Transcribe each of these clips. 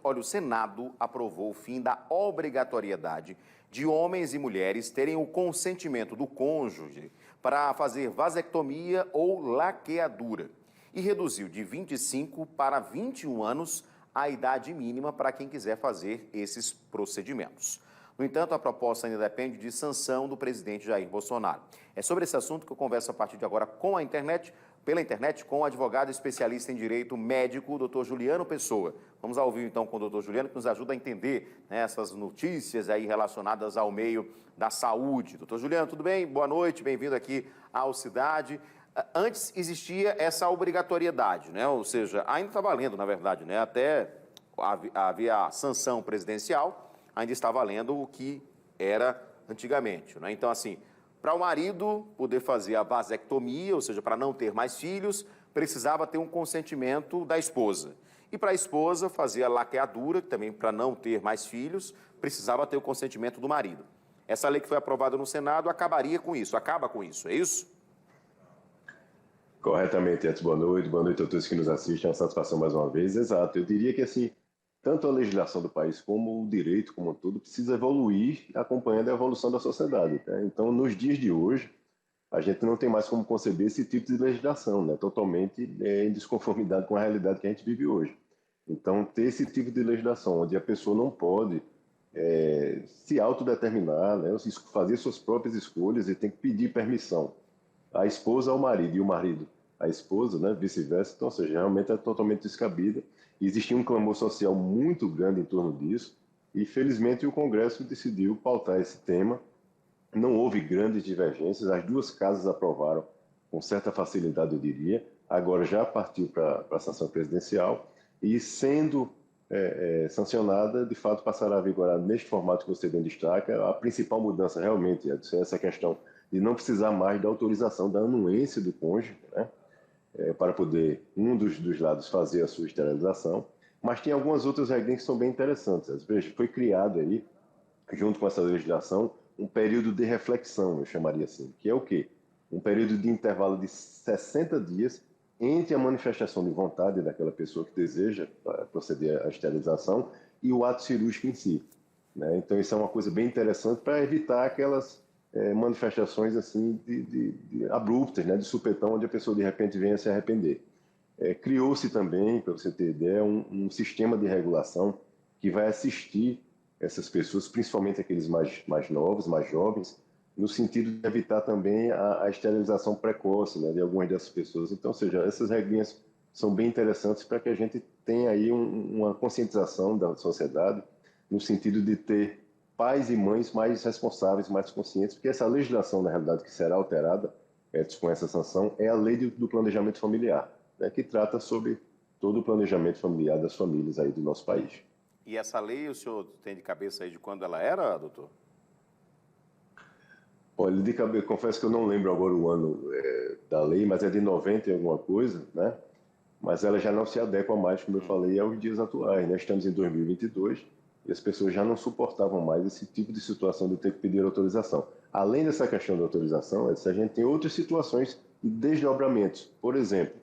Olha, o Senado aprovou o fim da obrigatoriedade de homens e mulheres terem o consentimento do cônjuge para fazer vasectomia ou laqueadura e reduziu de 25 para 21 anos a idade mínima para quem quiser fazer esses procedimentos. No entanto, a proposta ainda depende de sanção do presidente Jair Bolsonaro. É sobre esse assunto que eu converso a partir de agora pela internet, com o advogado especialista em direito médico, o Dr. Juliano Pessoa. Vamos ao vivo então com o Dr. Juliano, que nos ajuda a entender, né, essas notícias aí relacionadas ao meio da saúde. Dr. Juliano, tudo bem? Boa noite, bem-vindo aqui ao Cidade. Antes existia essa obrigatoriedade, né? Ou seja, ainda está valendo, na verdade, né? Até havia a sanção presidencial, ainda está valendo o que era antigamente, né? Então, assim, para o marido poder fazer a vasectomia, ou seja, para não ter mais filhos, precisava ter um consentimento da esposa. E para a esposa fazer a laqueadura, também para não ter mais filhos, precisava ter o consentimento do marido. Essa lei que foi aprovada no Senado acabaria com isso, acaba com isso, é isso? Corretamente, Edson, boa noite a todos que nos assistem, é uma satisfação mais uma vez. Exato, eu diria que assim, tanto a legislação do país como o direito como um todo precisa evoluir acompanhando a evolução da sociedade, né? Então, nos dias de hoje, a gente não tem mais como conceber esse tipo de legislação, né? Totalmente em desconformidade com a realidade que a gente vive hoje. Então, ter esse tipo de legislação, onde a pessoa não pode se autodeterminar, né? Fazer suas próprias escolhas e tem que pedir permissão a esposa ao marido e o marido à esposa, né, vice-versa. Então, ou seja, realmente é totalmente descabida. Existia um clamor social muito grande em torno disso e, felizmente, o Congresso decidiu pautar esse tema. Não houve grandes divergências, as duas casas aprovaram com certa facilidade, eu diria. Agora já partiu para a sanção presidencial e, sendo sancionada, de fato passará a vigorar neste formato que você bem destaca. A principal mudança realmente é essa questão de não precisar mais da autorização, da anuência do cônjuge, né, para poder um dos lados fazer a sua esterilização. Mas tem algumas outras regras que são bem interessantes. Veja, foi criado aí, junto com essa legislação, um período de reflexão, eu chamaria assim, que é o quê? Um período de intervalo de 60 dias entre a manifestação de vontade daquela pessoa que deseja proceder à esterilização e o ato cirúrgico em si, né? Então, isso é uma coisa bem interessante para evitar aquelas manifestações assim de abruptas, né, de supetão, onde a pessoa de repente venha se arrepender. Criou-se também, para você ter ideia, um sistema de regulação que vai assistir essas pessoas, principalmente aqueles mais novos, mais jovens, no sentido de evitar também a esterilização precoce, né, de algumas dessas pessoas. Então, ou seja, essas regrinhas são bem interessantes para que a gente tenha aí uma conscientização da sociedade no sentido de ter pais e mães mais responsáveis, mais conscientes, porque essa legislação, na realidade, que será alterada com essa sanção, é a lei do planejamento familiar, né, que trata sobre todo o planejamento familiar das famílias aí do nosso país. E essa lei, o senhor tem de cabeça aí de quando ela era, doutor? Olha, de cabeça, confesso que eu não lembro agora o ano da lei, mas é de 90 e alguma coisa, né? Mas ela já não se adequa mais, como eu falei, aos dias atuais, né? Estamos em 2022 e as pessoas já não suportavam mais esse tipo de situação de ter que pedir autorização. Além dessa questão da autorização, a gente tem outras situações de desdobramentos. Por exemplo,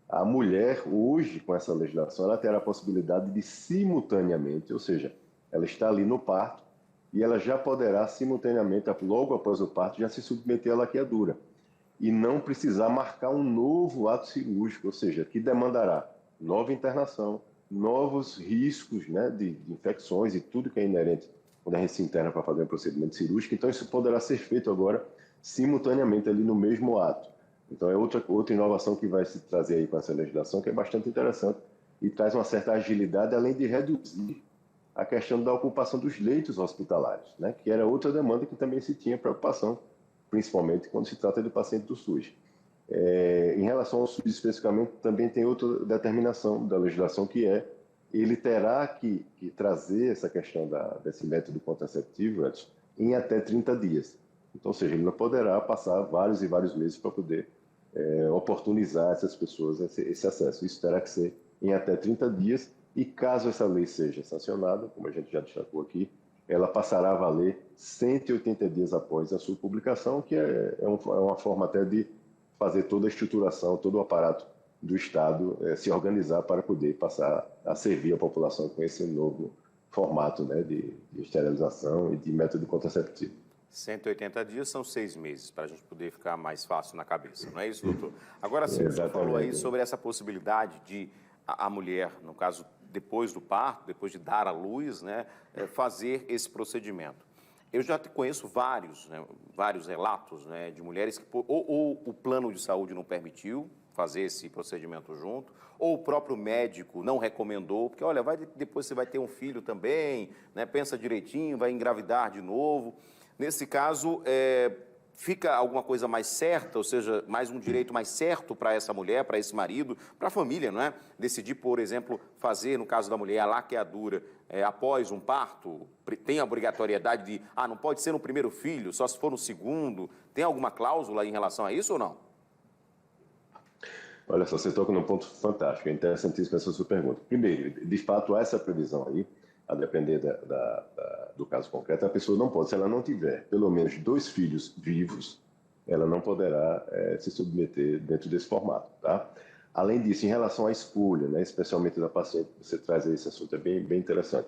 a mulher, hoje, com essa legislação, ela terá a possibilidade de simultaneamente, ou seja, ela está ali no parto e ela já poderá simultaneamente, logo após o parto, já se submeter à laqueadura e não precisar marcar um novo ato cirúrgico, ou seja, que demandará nova internação, novos riscos, né, de infecções e tudo que é inerente quando a gente se interna para fazer um procedimento cirúrgico. Então, isso poderá ser feito agora simultaneamente ali no mesmo ato. Então, é outra inovação que vai se trazer aí com essa legislação, que é bastante interessante e traz uma certa agilidade, além de reduzir a questão da ocupação dos leitos hospitalares, né, que era outra demanda que também se tinha preocupação, principalmente quando se trata de paciente do SUS. Em relação ao SUS especificamente, também tem outra determinação da legislação, que ele terá que trazer essa questão desse método contraceptivo, Edson, em até 30 dias. Então, ou seja, ele não poderá passar vários e vários meses para poder oportunizar essas pessoas esse acesso. Isso terá que ser em até 30 dias e, caso essa lei seja sancionada, como a gente já destacou aqui, ela passará a valer 180 dias após a sua publicação, que é uma forma até de fazer toda a estruturação, todo o aparato do Estado se organizar para poder passar a servir a população com esse novo formato, né, de esterilização e de método contraceptivo. 180 dias são 6 meses, para a gente poder ficar mais fácil na cabeça, não é isso, doutor? Agora sim, o senhor falou aí sobre essa possibilidade de a mulher, no caso, depois do parto, depois de dar à luz, né, fazer esse procedimento. Eu já conheço vários relatos, né, de mulheres que ou o plano de saúde não permitiu fazer esse procedimento junto, ou o próprio médico não recomendou, porque, olha, depois você vai ter um filho também, né, pensa direitinho, vai engravidar de novo. Nesse caso, fica alguma coisa mais certa, ou seja, mais um direito mais certo para essa mulher, para esse marido, para a família, não é? Decidir, por exemplo, fazer, no caso da mulher, a laqueadura após um parto, tem a obrigatoriedade de, não pode ser no primeiro filho, só se for no segundo. Tem alguma cláusula em relação a isso ou não? Olha só, você toca num ponto fantástico, é interessantíssima essa sua pergunta. Primeiro, de fato, há essa previsão aí, a depender do caso concreto, a pessoa não pode, se ela não tiver pelo menos 2 filhos vivos, ela não poderá se submeter dentro desse formato, tá? Além disso, em relação à escolha, né, especialmente da paciente, você traz aí esse assunto, é bem interessante.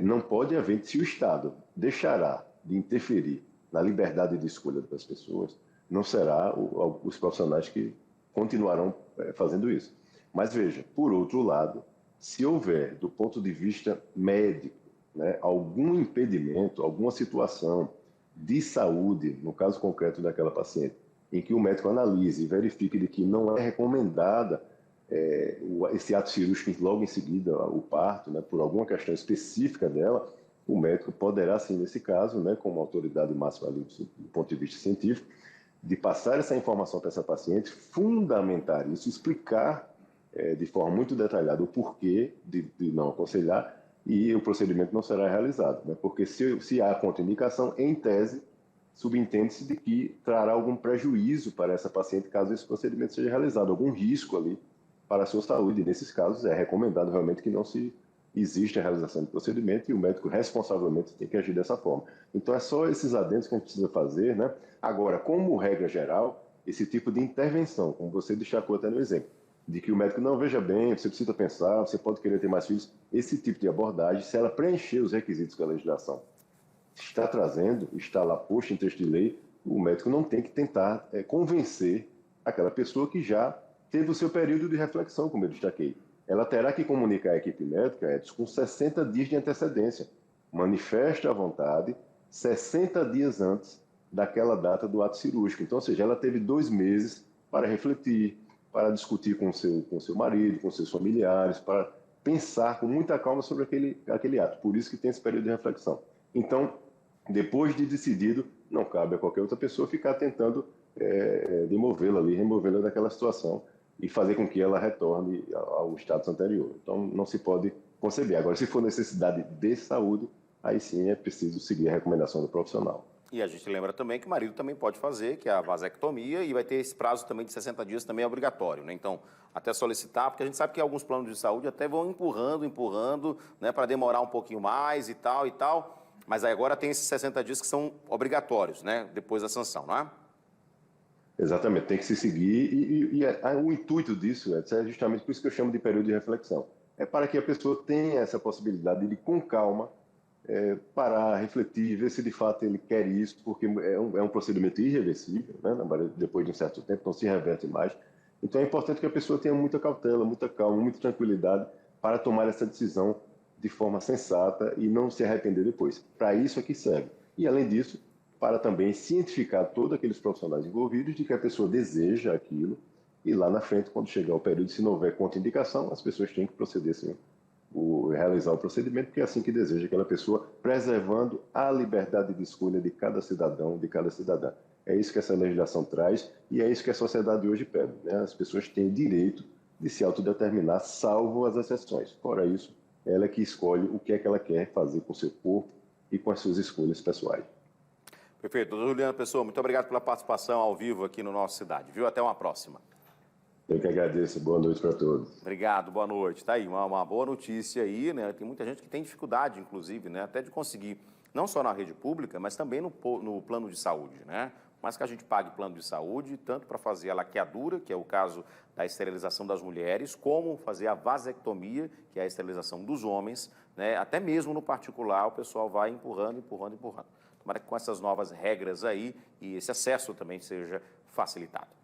Não pode haver, se o Estado deixará de interferir na liberdade de escolha das pessoas, não será os profissionais que continuarão fazendo isso. Mas veja, por outro lado, se houver, do ponto de vista médico, né, algum impedimento, alguma situação de saúde, no caso concreto daquela paciente, em que o médico analise e verifique de que não é recomendada esse ato cirúrgico logo em seguida, o parto, né, por alguma questão específica dela, o médico poderá, sim, nesse caso, né, como autoridade máxima ali, do ponto de vista científico, de passar essa informação para essa paciente, fundamentar isso, explicar de forma muito detalhada o porquê de não aconselhar, e o procedimento não será realizado, né? Porque se há contraindicação, em tese, subentende-se de que trará algum prejuízo para essa paciente caso esse procedimento seja realizado, algum risco ali para a sua saúde. E nesses casos, é recomendado realmente que não se exista a realização do procedimento e o médico responsavelmente tem que agir dessa forma. Então, é só esses adendos que a gente precisa fazer, né? Agora, como regra geral, esse tipo de intervenção, como você destacou até no exemplo, de que o médico não veja bem, você precisa pensar, você pode querer ter mais filhos, esse tipo de abordagem, se ela preencher os requisitos que a legislação está trazendo, está lá posto em texto de lei, o médico não tem que tentar convencer aquela pessoa que já teve o seu período de reflexão, como eu destaquei. Ela terá que comunicar à equipe médica, Edson, com 60 dias de antecedência. Manifesta a vontade 60 dias antes daquela data do ato cirúrgico. Então, ou seja, ela teve 2 meses para refletir, para discutir com seu marido, com seus familiares, para pensar com muita calma sobre aquele ato. Por isso que tem esse período de reflexão. Então, depois de decidido, não cabe a qualquer outra pessoa ficar tentando demovê-la ali, removê-la daquela situação e fazer com que ela retorne ao status anterior. Então, não se pode conceber. Agora, se for necessidade de saúde, aí sim é preciso seguir a recomendação do profissional. E a gente lembra também que o marido também pode fazer, que é a vasectomia, e vai ter esse prazo também de 60 dias, também é obrigatório, né? Então, até solicitar, porque a gente sabe que alguns planos de saúde até vão empurrando, né, para demorar um pouquinho mais e tal, mas aí agora tem esses 60 dias que são obrigatórios, né, depois da sanção, não é? Exatamente, tem que se seguir, o intuito disso é justamente por isso que eu chamo de período de reflexão. É para que a pessoa tenha essa possibilidade de, com calma, parar, refletir, ver se de fato ele quer isso, porque é um procedimento irreversível, né? Depois de um certo tempo, não se reverte mais. Então é importante que a pessoa tenha muita cautela, muita calma, muita tranquilidade para tomar essa decisão de forma sensata e não se arrepender depois. Para isso é que serve. E além disso, para também cientificar todos aqueles profissionais envolvidos de que a pessoa deseja aquilo e lá na frente, quando chegar o período, se não houver contraindicação, as pessoas têm que proceder sim, realizar o procedimento, porque é assim que deseja aquela pessoa, preservando a liberdade de escolha de cada cidadão, de cada cidadã. É isso que essa legislação traz e é isso que a sociedade hoje pede, né? As pessoas têm direito de se autodeterminar, salvo as exceções. Fora isso, ela é que escolhe o que é que ela quer fazer com o seu corpo e com as suas escolhas pessoais. Perfeito. Doutor Juliano Pessoa, muito obrigado pela participação ao vivo aqui no Nossa Cidade, viu? Até uma próxima. Eu que agradeço. Boa noite para todos. Obrigado, boa noite. Tá aí, uma boa notícia aí, né? Tem muita gente que tem dificuldade, inclusive, né? Até de conseguir, não só na rede pública, mas também no plano de saúde, né? mas que a gente pague plano de saúde, tanto para fazer a laqueadura, que é o caso da esterilização das mulheres, como fazer a vasectomia, que é a esterilização dos homens, né? Até mesmo no particular o pessoal vai empurrando. Tomara que com essas novas regras aí e esse acesso também seja facilitado.